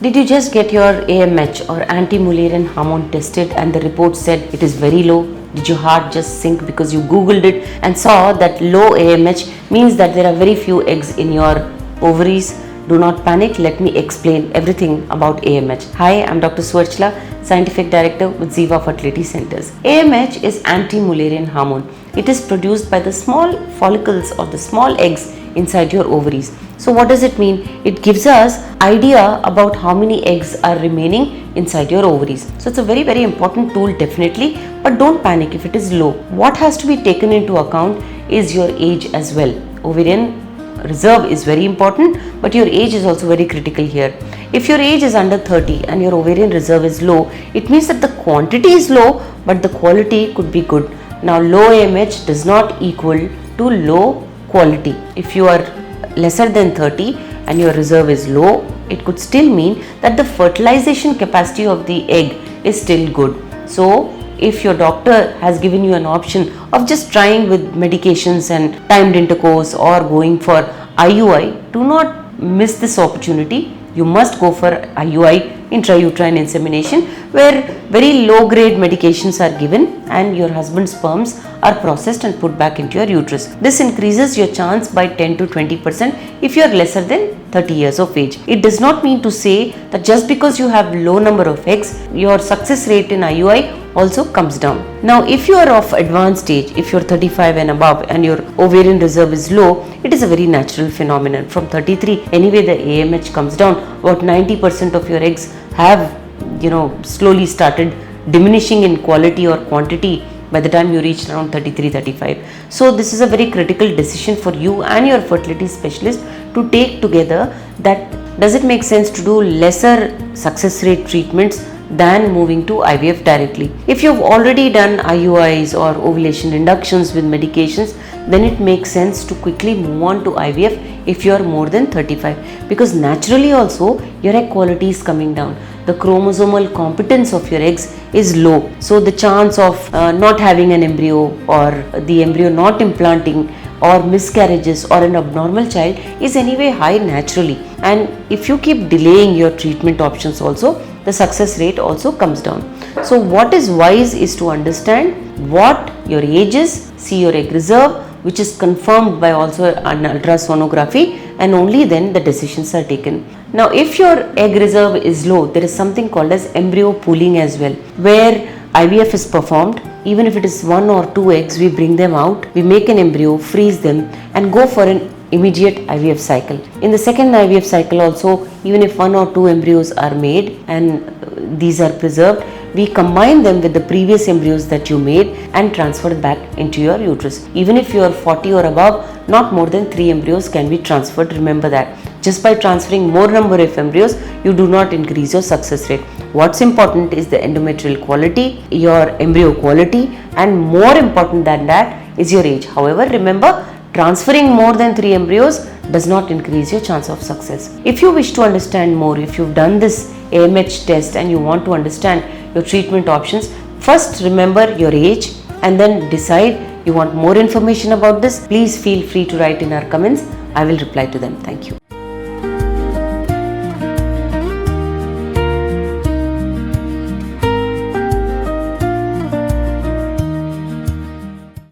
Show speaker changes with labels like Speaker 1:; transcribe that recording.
Speaker 1: Did you just get your AMH or anti-Mullerian hormone tested and the report said it is very low? Did your heart just sink because you googled it and saw that low AMH means that there are very few eggs in your ovaries? Do not panic, let me explain everything about AMH. Hi, I'm Dr. Suarchla, Scientific Director with Ziva Fertility Centers. AMH is anti-Mullerian hormone. It is produced by the small follicles or the small eggs inside your ovaries. So what does it mean? It gives us idea about how many eggs are remaining inside your ovaries. So it's a very important tool definitely, but don't panic if it is low. What has to be taken into account is your age as well. Ovarian reserve is very important, but your age is also very critical here. If your age is under 30 and your ovarian reserve is low, it means that the quantity is low, but the quality could be good. Now, low AMH does not equal to low quality. If you are lesser than 30 and your reserve is low, it could still mean that the fertilization capacity of the egg is still good. So, if your doctor has given you an option of just trying with medications and timed intercourse or going for IUI, do not miss this opportunity. You must go for IUI, intrauterine insemination, where very low grade medications are given and your husband's sperms are processed and put back into your uterus. This increases your chance by 10 to 20% if you are lesser than 30 years of age. It does not mean to say that just because you have low number of eggs, your success rate in IUI also comes down. Now, if you are of advanced age, if you are 35 and above and your ovarian reserve is low, it is a very natural phenomenon. From 33, anyway the AMH comes down. About 90% of your eggs have, slowly started diminishing in quality or quantity by the time you reach around 33-35. So this is a very critical decision for you and your fertility specialist to take together, that does it make sense to do lesser success rate treatments than moving to IVF directly. If you've already done IUIs or ovulation inductions with medications, then it makes sense to quickly move on to IVF if you are more than 35, because naturally also your egg quality is coming down. The chromosomal competence of your eggs is low. So the chance of not having an embryo or the embryo not implanting or miscarriages or an abnormal child is anyway high naturally. And if you keep delaying your treatment options also, the success rate also comes down. So what is wise is to understand what your age is, see your egg reserve, which is confirmed by also an ultrasonography, and only then the decisions are taken. Now, if your egg reserve is low, there is something called as embryo pooling as well, where IVF is performed. Even if it is 1 or 2 eggs, we bring them out, we make an embryo, freeze them, and go for an immediate IVF cycle. In the second IVF cycle also, even if 1 or 2 embryos are made and these are preserved, we combine them with the previous embryos that you made and transfer back into your uterus. Even if you are 40 or above, not more than 3 embryos can be transferred. Remember that. Just by transferring more number of embryos, you do not increase your success rate. What's important is the endometrial quality, your embryo quality, and more important than that is your age. However, remember, transferring more than 3 embryos does not increase your chance of success. If you wish to understand more, if you've done this AMH test and you want to understand your treatment options, first remember your age and then decide you want more information about this. Please feel free to write in our comments. I will reply to them. Thank you.